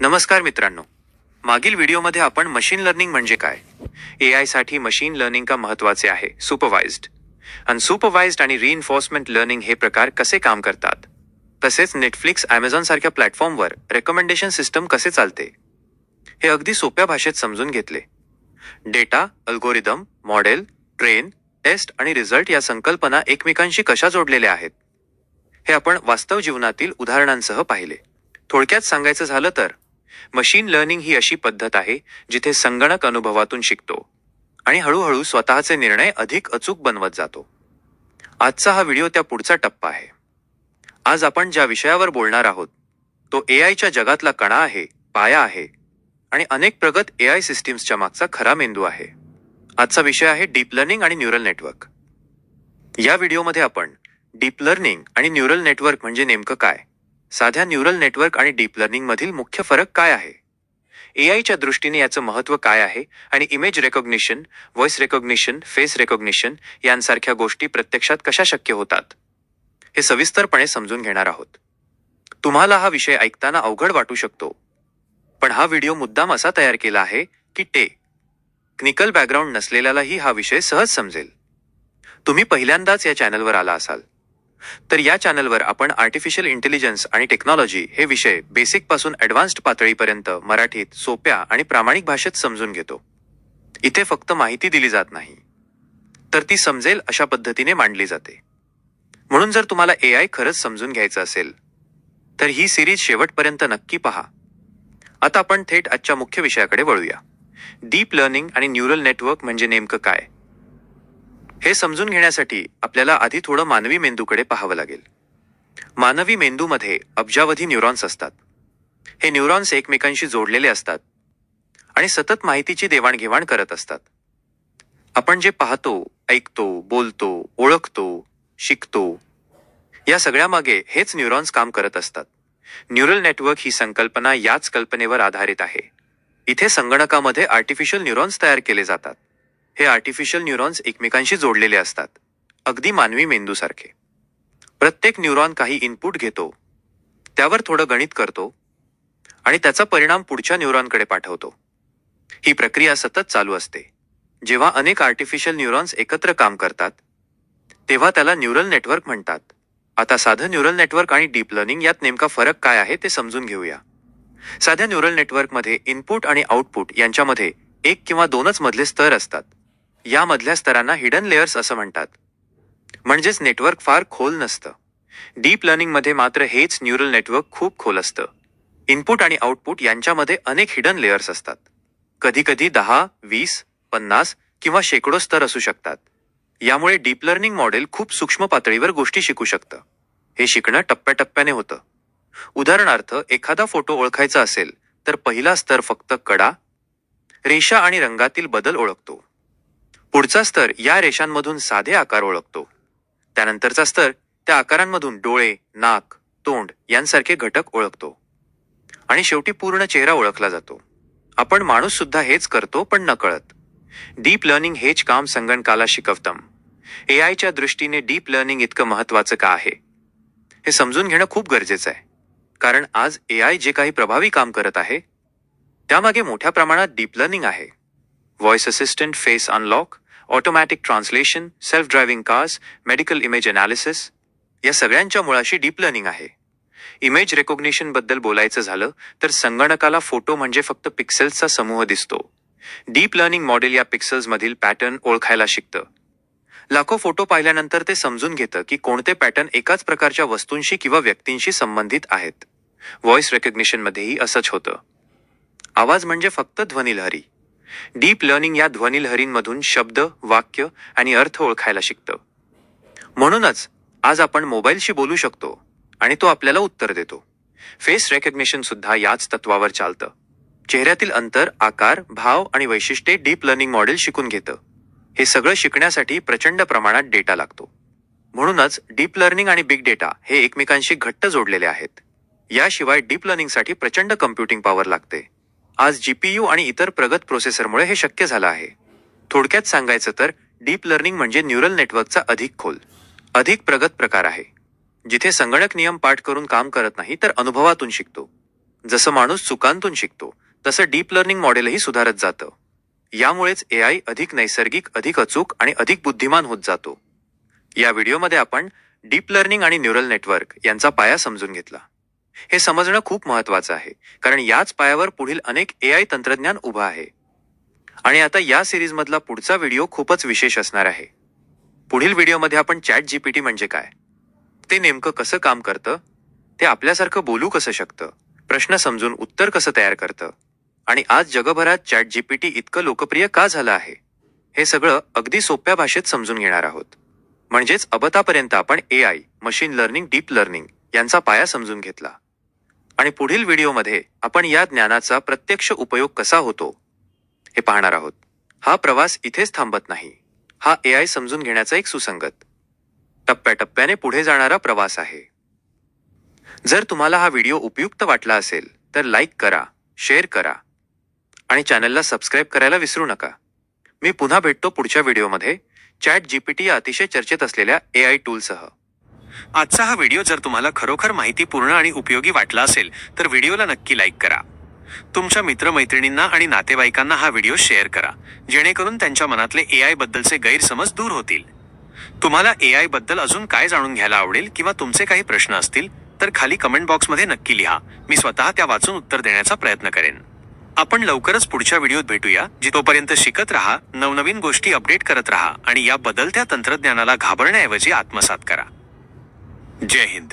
नमस्कार मित्रांनो, मागील व्हिडिओमध्ये आपण मशीन लर्निंग म्हणजे काय, एआय साठी मशीन लर्निंग का महत्वाचे आहे, सुपरवाइज्ड, अनसुपरवाइज्ड आणि रिइन्फोर्समेंट लर्निंग हे प्रकार कसे काम करतात, तसेच नेटफ्लिक्स, ॲमेझॉन सारख्या प्लॅटफॉर्मवर रेकमेंडेशन सिस्टम कसे चालते, हे अगदी सोप्या भाषेत समजून घेतले. Data, algorithm, model, train, test आणि रिझल्ट या संकल्पना एकमेकांशी कशा जोडलेल्या आहेत, हे आपण वास्तव जीवनातील उदाहरणांसह पाहिले. थोडक्यात सांगायचं झालं तर मशीन लर्निंग ही अशी पद्धत आहे जिथे संगणक अनुभवातून शिकतो आणि हळूहळू स्वतःचे निर्णय अधिक अचूक बनवत जातो. आजचा हा व्हिडिओ त्या पुढचा टप्पा आहे. आज आपण ज्या विषयावर बोलणार आहोत तो एआयच्या जगातला कणा आहे, पाया आहे आणि अनेक प्रगत एआय सिस्टीम्सच्या मागचा खरा मेंदू आहे. आजचा विषय आहे डीप लर्निंग आणि न्यूरल नेटवर्क. या व्हिडिओमध्ये आपण डीप लर्निंग आणि न्यूरल नेटवर्क म्हणजे नेमकं काय, साध्या न्यूरल नेटवर्क आणि डीप लर्निंग मधील मुख्य फरक काय आहे, एआयच्या दृष्टीने याचं महत्त्व काय आहे आणि image recognition, voice recognition, face recognition यांसारख्या गोष्टी प्रत्यक्षात कशा शक्य होतात, हे सविस्तरपणे समजून घेणार आहोत. तुम्हाला हा विषय ऐकताना अवघड वाटू शकतो, पण हा व्हिडिओ मुद्दाम असा तयार केला आहे की टेक्निकल बॅकग्राऊंड नसलेल्यालाही हा विषय सहज समजेल. तुम्ही पहिल्यांदाच या चॅनलवर आला असाल तर या चॅनलवर आपण आर्टिफिशियल इंटेलिजन्स आणि टेक्नॉलॉजी हे विषय बेसिक पासून ॲडव्हान्स्ड पातळीपर्यंत मराठीत सोप्या आणि प्रामाणिक भाषेत समजून घेतो. इथे फक्त माहिती दिली जात नाही, तर ती समजेल अशा पद्धतीने मांडली जाते. म्हणून जर तुम्हाला एआय खरंच समजून घ्यायचं असेल तर ही सिरीज शेवटपर्यंत नक्की पहा. आता आपण थेट आजच्या मुख्य विषयाकडे वळूया. डीप लर्निंग आणि न्यूरल नेटवर्क म्हणजे नेमकं काय, हे समजून घेण्यासाठी आपल्याला आधी थोडं मानवी मेंदूकडे पाहावं लागेल. मानवी मेंदूमध्ये अब्जावधी न्यूरॉन्स असतात. हे न्यूरॉन्स एकमेकांशी जोडलेले असतात आणि सतत माहितीची देवाणघेवाण करत असतात. आपण जे पाहतो, ऐकतो, बोलतो, ओळखतो, शिकतो, या सगळ्यामागे हेच न्यूरॉन्स काम करत असतात. न्यूरल नेटवर्क ही संकल्पना याच कल्पनेवर आधारित आहे. इथे संगणकामध्ये आर्टिफिशियल न्यूरॉन्स तयार केले जातात. हे आर्टिफिशियल न्यूरॉन्स एकमेकांशी जोडलेले असतात, अगदी मानवी मेंदूसारखे. प्रत्येक न्यूरॉन काही इनपुट घेतो, त्यावर थोडं गणित करतो आणि त्याचा परिणाम पुढच्या न्यूरॉनकडे पाठवतो. ही प्रक्रिया सतत चालू असते. जेव्हा अनेक आर्टिफिशियल न्यूरॉन्स एकत्र काम करतात तेव्हा त्याला न्यूरल नेटवर्क म्हणतात. आता साधं न्यूरल नेटवर्क आणि डीप लर्निंग यात नेमका फरक काय आहे ते समजून घेऊया. साध्या न्यूरल नेटवर्कमध्ये इनपुट आणि आउटपुट यांच्यामध्ये एक किंवा दोनच मधले स्तर असतात. या मधल्या स्तरांना हिडन लेयर्स असं म्हणतात. म्हणजेच नेटवर्क फार खोल नसतं. डीप लर्निंगमध्ये मात्र हेच न्यूरल नेटवर्क खूप खोल असतं. इनपुट आणि आउटपुट यांच्यामध्ये अनेक हिडन लेयर्स असतात. कधीकधी 10, 20, 50 किंवा शेकडो स्तर असू शकतात. यामुळे डीप लर्निंग मॉडेल खूप सूक्ष्म पातळीवर गोष्टी शिकू शकतं. हे शिकणं टप्प्याटप्प्याने होतं. उदाहरणार्थ, एखादा फोटो ओळखायचा असेल तर पहिला स्तर फक्त कडा, रेषा आणि रंगातील बदल ओळखतो. पुढचा स्तर या रेषांमधून साधे आकार ओळखतो. त्यानंतरचा स्तर त्या आकारांमधून डोळे, नाक, तोंड यांसारखे घटक ओळखतो. आणि शेवटी पूर्ण चेहरा ओळखला जातो. आपण माणूस सुद्धा हेच करतो, पण नकळत. डीप लर्निंग हेच काम संगणकाला शिकवतं. एआयच्या दृष्टीने डीप लर्निंग इतकं महत्त्वाचं का आहे, हे समजून घेणं खूप गरजेचं आहे. कारण आज एआय जे काही प्रभावी काम करत आहे त्यामागे मोठ्या प्रमाणात डीप लर्निंग आहे. Voice assistant, face unlock, automatic translation, self driving cars, medical image analysis या सगळ्यांच्या मुळाशी डीप लर्निंग आहे. इमेज रेकॉग्निशन बद्दल बोलायचं झालं तर संगणकाला फोटो म्हणजे फक्त पिक्सेल्सचा समूह दिसतो. डीप लर्निंग मॉडेल या पिक्सेल्समधील पॅटर्न ओळखायला शिकतं. लाखो फोटो पाहिल्यानंतर ते समजून घेतं की कोणते पॅटर्न एकाच प्रकारच्या वस्तूंशी किंवा व्यक्तींशी संबंधित आहेत. व्हॉइस रेकॉग्निशनमध्येही असंच होतं. आवाज म्हणजे फक्त ध्वनिलहरी. डीप लर्निंग या ध्वनिलहरींमधून शब्द, वाक्य आणि अर्थ ओळखायला शिकतं. म्हणूनच आज आपण मोबाईलशी बोलू शकतो आणि तो आपल्याला उत्तर देतो. फेस रेकॉग्निशन सुद्धा याच तत्वावर चालतं. चेहऱ्यातील अंतर, आकार, भाव आणि वैशिष्ट्ये डीप लर्निंग मॉडेल शिकून घेतं. हे सगळं शिकण्यासाठी प्रचंड प्रमाणात डेटा लागतो. म्हणूनच डीप लर्निंग आणि बिग डेटा हे एकमेकांशी घट्ट जोडलेले आहेत. याशिवाय डीप लर्निंगसाठी प्रचंड कम्प्युटिंग पॉवर लागते. आज जीपीयू आणि इतर प्रगत प्रोसेसरमुळे हे शक्य झालं आहे. थोडक्यात सांगायचं तर डीप लर्निंग म्हणजे न्यूरल नेटवर्कचा अधिक खोल, अधिक प्रगत प्रकार आहे, जिथे संगणक नियम पाठ करून काम करत नाही तर अनुभवातून शिकतो. जसं माणूस चुकांतून शिकतो तसं डीप लर्निंग मॉडेलही सुधारत जातं. यामुळेच AI अधिक नैसर्गिक, अधिक अचूक आणि अधिक बुद्धिमान होत जातो. या व्हिडिओमध्ये आपण डीप लर्निंग आणि न्यूरल नेटवर्क यांचा पाया समजून घेतला. हे समजणं खूप महत्वाचं आहे, कारण याच पायावर पुढील अनेक AI तंत्रज्ञान उभं आहे. आणि आता या सिरीजमधला पुढचा व्हिडिओ खूपच विशेष असणार आहे. पुढील व्हिडिओमध्ये आपण ChatGPT म्हणजे काय, ते नेमकं कसं काम करतं, ते आपल्यासारखं बोलू कसं शकतं, प्रश्न समजून उत्तर कसं तयार करतं, आणि आज जगभरात ChatGPT इतकं लोकप्रिय का झालं आहे, हे सगळं अगदी सोप्या भाषेत समजून घेणार आहोत. म्हणजेच अबतापर्यंत आपण AI, machine learning, deep learning यांचा पाया समजून घेतला. आणि पुढील व्हिडिओमध्ये आपण या ज्ञानाचा प्रत्यक्ष उपयोग कसा होतो हे पाहणार आहोत. हा प्रवास इथेच थांबत नाही. हा AI समजून घेण्याचा एक सुसंगत, टप्प्याटप्प्याने पुढे जाणारा प्रवास आहे. जर तुम्हाला हा व्हिडिओ उपयुक्त वाटला असेल तर लाईक करा, शेअर करा आणि चॅनलला सबस्क्राईब करायला विसरू नका. मी पुन्हा भेटतो पुढच्या व्हिडिओमध्ये ChatGPT या अतिशय चर्चेत असलेल्या AI टूलसह. आजचा हा व्हिडिओ जर तुम्हाला खरोखर माहितीपूर्ण आणि उपयोगी वाटला असेल तर व्हिडिओला नक्की लाईक करा. तुमच्या मित्रमैत्रिणींना आणि नातेवाईकांना हा व्हिडिओ शेअर करा, जेणेकरून त्यांच्या मनातले AI बद्दलचे गैरसमज दूर होतील. तुम्हाला AI बद्दल अजून काय जाणून घ्यायला आवडेल किंवा तुमचे काही प्रश्न असतील तर खाली कमेंट बॉक्समध्ये नक्की लिहा. मी स्वतः त्या वाचून उत्तर देण्याचा प्रयत्न करेन. आपण लवकरच पुढच्या व्हिडिओत भेटूया. तोपर्यंत शिकत राहा, नवनवीन गोष्टी अपडेट करत राहा आणि या बदलत्या तंत्रज्ञानाला घाबरण्याऐवजी आत्मसात करा. जय हिंद.